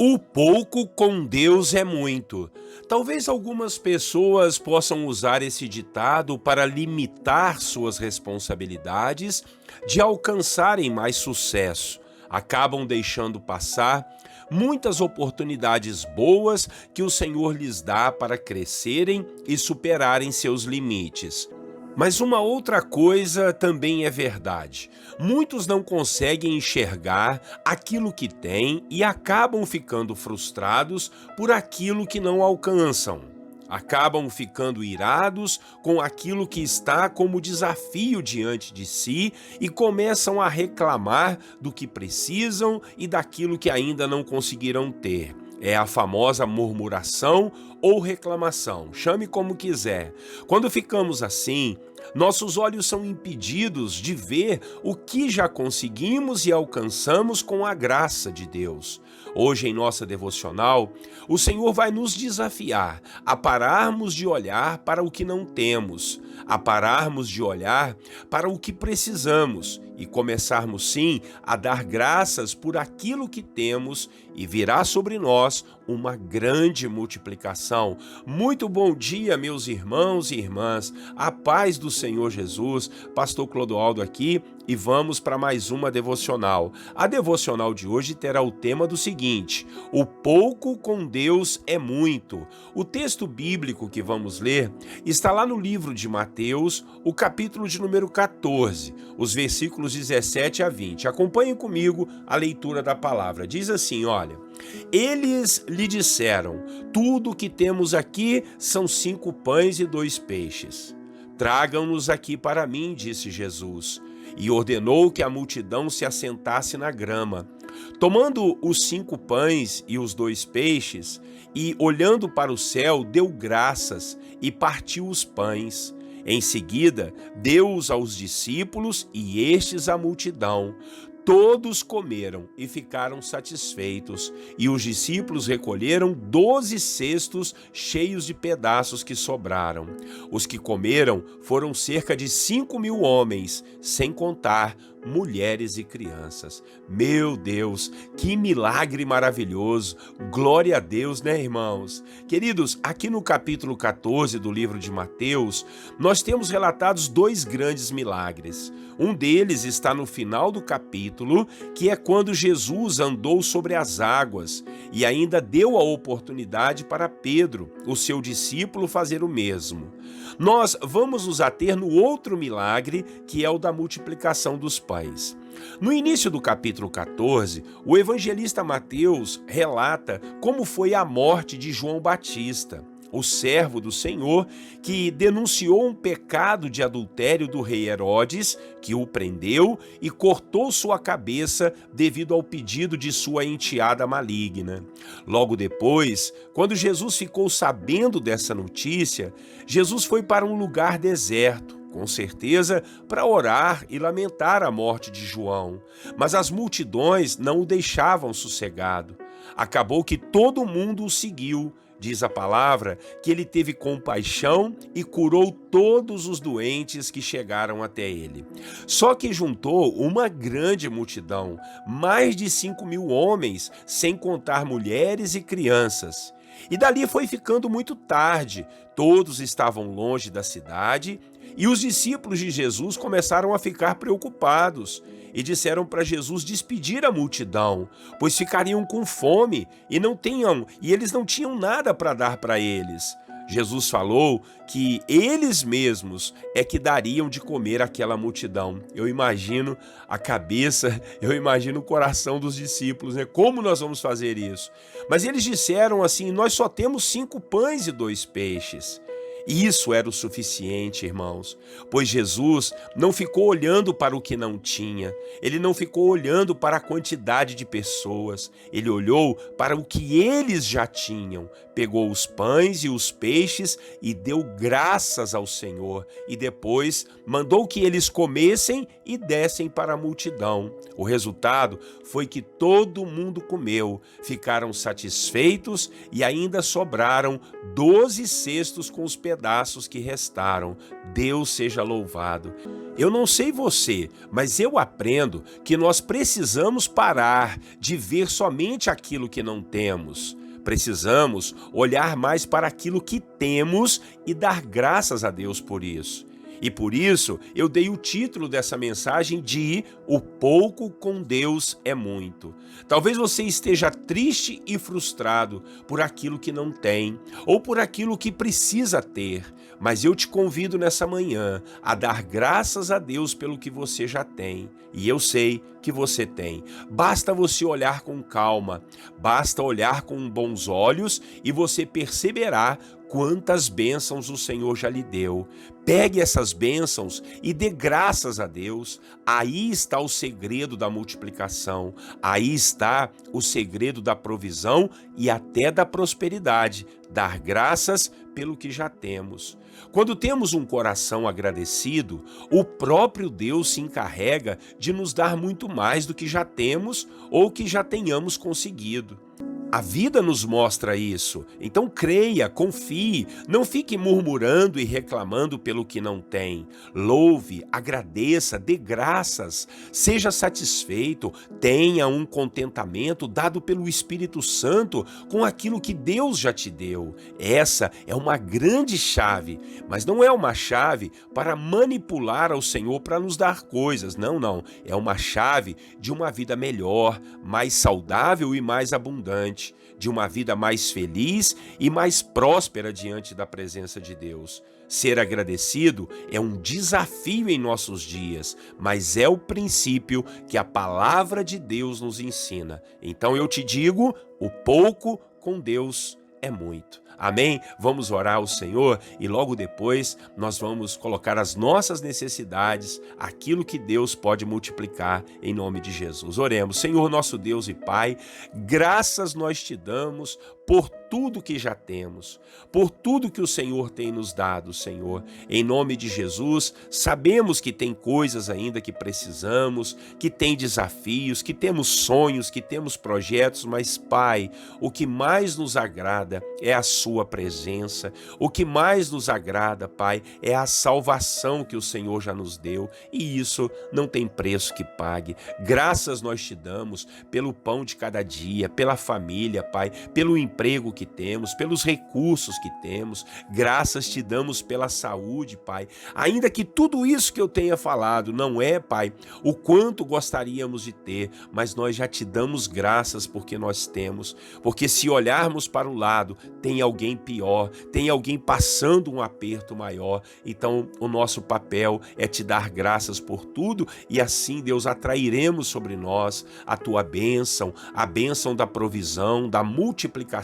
O pouco com Deus é muito. Talvez algumas pessoas possam usar esse ditado para limitar suas responsabilidades de alcançarem mais sucesso. Acabam deixando passar muitas oportunidades boas que o Senhor lhes dá para crescerem e superarem seus limites. Mas uma outra coisa também é verdade. Muitos não conseguem enxergar aquilo que têm e acabam ficando frustrados por aquilo que não alcançam. Acabam ficando irados com aquilo que está como desafio diante de si e começam a reclamar do que precisam e daquilo que ainda não conseguiram ter. É a famosa murmuração ou reclamação, chame como quiser. Quando ficamos assim, nossos olhos são impedidos de ver o que já conseguimos e alcançamos com a graça de Deus. Hoje, em nossa devocional, o Senhor vai nos desafiar a pararmos de olhar para o que não temos, a pararmos de olhar para o que precisamos e começarmos sim a dar graças por aquilo que temos e virá sobre nós uma grande multiplicação. Muito bom dia, meus irmãos e irmãs, a paz do Senhor Jesus, Pastor Clodoaldo aqui e vamos para mais uma devocional. A devocional de hoje terá o tema do seguinte: o pouco com Deus é muito. O texto bíblico que vamos ler está lá no livro de Mateus, o capítulo de número 14, os versículos 17 a 20. Acompanhem comigo a leitura da palavra. Diz assim, olha: eles lhe disseram: tudo o que temos aqui são 5 pães e 2 peixes. Tragam-nos aqui para mim, disse Jesus, e ordenou que a multidão se assentasse na grama. Tomando os 5 pães e os 2 peixes, e olhando para o céu, deu graças e partiu os pães. Em seguida, deu-os aos discípulos e estes à multidão. Todos comeram e ficaram satisfeitos, e os discípulos recolheram 12 cestos cheios de pedaços que sobraram. Os que comeram foram cerca de 5.000 homens, sem contar mulheres e crianças. Meu Deus, que milagre maravilhoso! Glória a Deus, né, irmãos? Queridos, aqui no capítulo 14 do livro de Mateus, nós temos relatados 2 grandes milagres. Um deles está no final do capítulo, que é quando Jesus andou sobre as águas e ainda deu a oportunidade para Pedro, o seu discípulo, fazer o mesmo. Nós vamos nos ater no outro milagre, que é o da multiplicação dos pães. No início do capítulo 14, o evangelista Mateus relata como foi a morte de João Batista, o servo do Senhor, que denunciou um pecado de adultério do rei Herodes, que o prendeu e cortou sua cabeça devido ao pedido de sua enteada maligna. Logo depois, quando Jesus ficou sabendo dessa notícia, Jesus foi para um lugar deserto, com certeza para orar e lamentar a morte de João. Mas as multidões não o deixavam sossegado. Acabou que todo mundo o seguiu. Diz a palavra que ele teve compaixão e curou todos os doentes que chegaram até ele. Só que juntou uma grande multidão, mais de 5.000 homens, sem contar mulheres e crianças. E dali foi ficando muito tarde, todos estavam longe da cidade e os discípulos de Jesus começaram a ficar preocupados e disseram para Jesus despedir a multidão, pois ficariam com fome e eles não tinham nada para dar para eles. Jesus falou que eles mesmos é que dariam de comer àquela multidão. Eu imagino a cabeça, eu imagino o coração dos discípulos, né? Como nós vamos fazer isso? Mas eles disseram assim: nós só temos 5 pães e 2 peixes. E isso era o suficiente, irmãos, pois Jesus não ficou olhando para o que não tinha, ele não ficou olhando para a quantidade de pessoas, ele olhou para o que eles já tinham, pegou os pães e os peixes e deu graças ao Senhor, e depois mandou que eles comessem e dessem para a multidão. O resultado foi que todo mundo comeu, ficaram satisfeitos e ainda sobraram 12 cestos com os pedaços pedaços que restaram. Deus seja louvado. Eu não sei você, mas eu aprendo que nós precisamos parar de ver somente aquilo que não temos. Precisamos olhar mais para aquilo que temos e dar graças a Deus por isso. E por isso eu dei o título dessa mensagem de O Pouco com Deus é Muito. Talvez você esteja triste e frustrado por aquilo que não tem ou por aquilo que precisa ter, mas eu te convido nessa manhã a dar graças a Deus pelo que você já tem. E eu sei que você tem. Basta você olhar com calma, basta olhar com bons olhos e você perceberá quantas bênçãos o Senhor já lhe deu. Pegue essas bênçãos e dê graças a Deus. Aí está o segredo da multiplicação. Aí está o segredo da provisão e até da prosperidade. Dar graças pelo que já temos. Quando temos um coração agradecido, o próprio Deus se encarrega de nos dar muito mais do que já temos ou que já tenhamos conseguido. A vida nos mostra isso, então creia, confie, não fique murmurando e reclamando pelo que não tem. Louve, agradeça, dê graças, seja satisfeito, tenha um contentamento dado pelo Espírito Santo com aquilo que Deus já te deu. Essa é uma grande chave, mas não é uma chave para manipular ao Senhor para nos dar coisas, não. É uma chave de uma vida melhor, mais saudável e mais abundante, de uma vida mais feliz e mais próspera diante da presença de Deus. Ser agradecido é um desafio em nossos dias, mas é o princípio que a palavra de Deus nos ensina. Então eu te digo, o pouco com Deus é muito. Amém? Vamos orar ao Senhor e logo depois nós vamos colocar as nossas necessidades, aquilo que Deus pode multiplicar em nome de Jesus. Oremos. Senhor, nosso Deus e Pai, graças nós te damos por tudo que já temos, por tudo que o Senhor tem nos dado, Senhor. Em nome de Jesus, sabemos que tem coisas ainda que precisamos, que tem desafios, que temos sonhos, que temos projetos, mas, Pai, o que mais nos agrada é a sua presença. O que mais nos agrada, Pai, é a salvação que o Senhor já nos deu, e isso não tem preço que pague. Graças nós te damos pelo pão de cada dia, pela família, Pai, pelo emprego que temos, pelos recursos que temos. Graças te damos pela saúde, Pai. Ainda que tudo isso que eu tenha falado não é, Pai, o quanto gostaríamos de ter, mas nós já te damos graças porque nós temos. Porque se olharmos para o lado, tem alguém pior, tem alguém passando um aperto maior. Então o nosso papel é te dar graças por tudo e assim, Deus, atrairemos sobre nós a tua bênção, a bênção da provisão, da multiplicação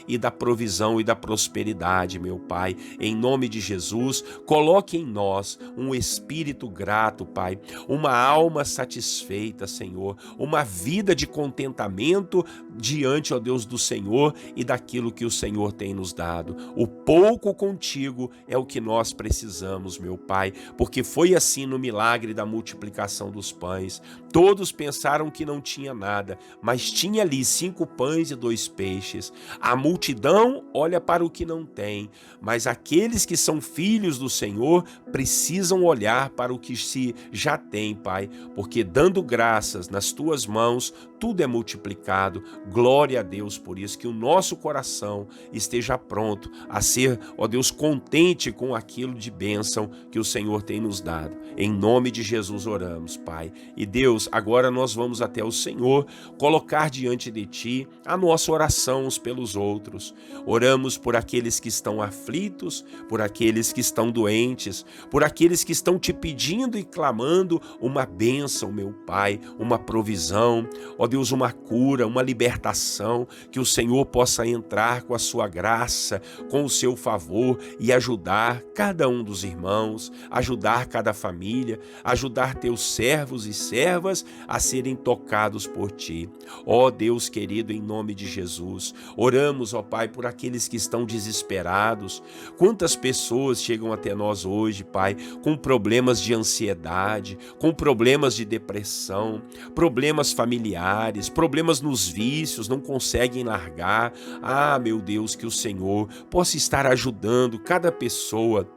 e da provisão e da prosperidade, meu Pai. Em nome de Jesus, coloque em nós um espírito grato, Pai, uma alma satisfeita, Senhor, uma vida de contentamento diante, ó Deus, do Senhor e daquilo que o Senhor tem nos dado. O pouco contigo é o que nós precisamos, meu Pai, porque foi assim no milagre da multiplicação dos pães. Todos pensaram que não tinha nada, mas tinha ali 5 pães e 2 peixes. A multidão olha para o que não tem, mas aqueles que são filhos do Senhor precisam olhar para o que se já tem, Pai, porque dando graças nas tuas mãos, tudo é multiplicado. Glória a Deus por isso, que o nosso coração esteja pronto a ser, ó Deus, contente com aquilo de bênção que o Senhor tem nos dado. Em nome de Jesus oramos, Pai. E Deus, agora nós vamos até o Senhor colocar diante de Ti a nossa oração uns pelos outros. Oramos por aqueles que estão aflitos, por aqueles que estão doentes, por aqueles que estão Te pedindo e clamando uma bênção, meu Pai, uma provisão, ó Deus, uma cura, uma libertação, que o Senhor possa entrar com a sua graça, com o seu favor e ajudar cada um dos irmãos, ajudar cada família, ajudar teus servos e servas a serem tocados por Ti. Ó Deus querido, em nome de Jesus, oramos, ó Pai, por aqueles que estão desesperados. Quantas pessoas chegam até nós hoje, Pai, com problemas de ansiedade, com problemas de depressão, problemas familiares, familiares, problemas nos vícios, não conseguem largar. Ah, meu Deus, que o Senhor possa estar ajudando cada pessoa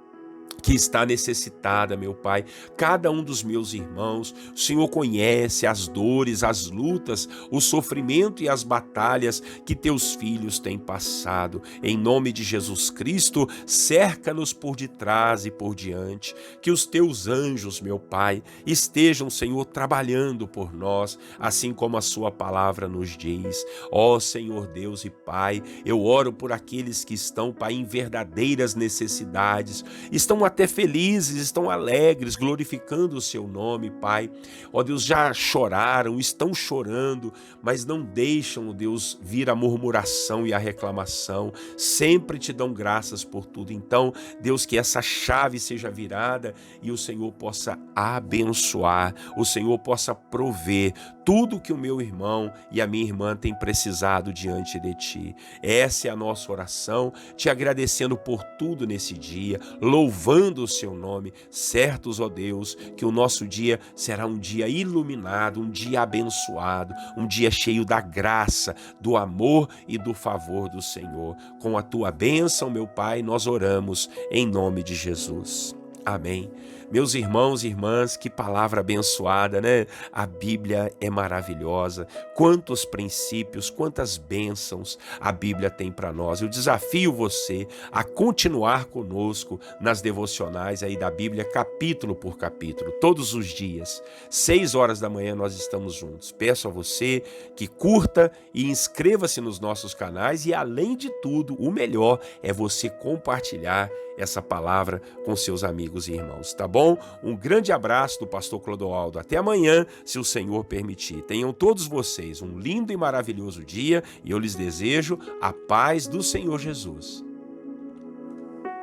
que está necessitada, meu Pai, cada um dos meus irmãos. O Senhor conhece as dores, as lutas, o sofrimento e as batalhas que teus filhos têm passado. Em nome de Jesus Cristo, cerca-nos por detrás e por diante, que os teus anjos, meu Pai, estejam, Senhor, trabalhando por nós, assim como a sua palavra nos diz. Ó Senhor Deus e Pai, eu oro por aqueles que estão, Pai, em verdadeiras necessidades, estão até felizes, estão alegres, glorificando o seu nome, Pai. Ó Deus, já choraram, estão chorando, mas não deixam, ó Deus, vir a murmuração e a reclamação. Sempre te dão graças por tudo. Então, Deus, que essa chave seja virada e o Senhor possa abençoar, o Senhor possa prover tudo que o meu irmão e a minha irmã têm precisado diante de Ti. Essa é a nossa oração, te agradecendo por tudo nesse dia, louvando o Seu nome, certos, ó Deus, que o nosso dia será um dia iluminado, um dia abençoado, um dia cheio da graça, do amor e do favor do Senhor. Com a Tua bênção, meu Pai, nós oramos em nome de Jesus. Amém. Meus irmãos e irmãs, que palavra abençoada, né? A Bíblia é maravilhosa. Quantos princípios, quantas bênçãos a Bíblia tem para nós. Eu desafio você a continuar conosco nas devocionais aí da Bíblia, capítulo por capítulo, todos os dias. 6 horas da manhã nós estamos juntos. Peço a você que curta e inscreva-se nos nossos canais e, além de tudo, o melhor é você compartilhar essa palavra com seus amigos e irmãos, tá bom? Um grande abraço do pastor Clodoaldo. Até amanhã, se o Senhor permitir. Tenham todos vocês um lindo e maravilhoso dia e eu lhes desejo a paz do Senhor Jesus.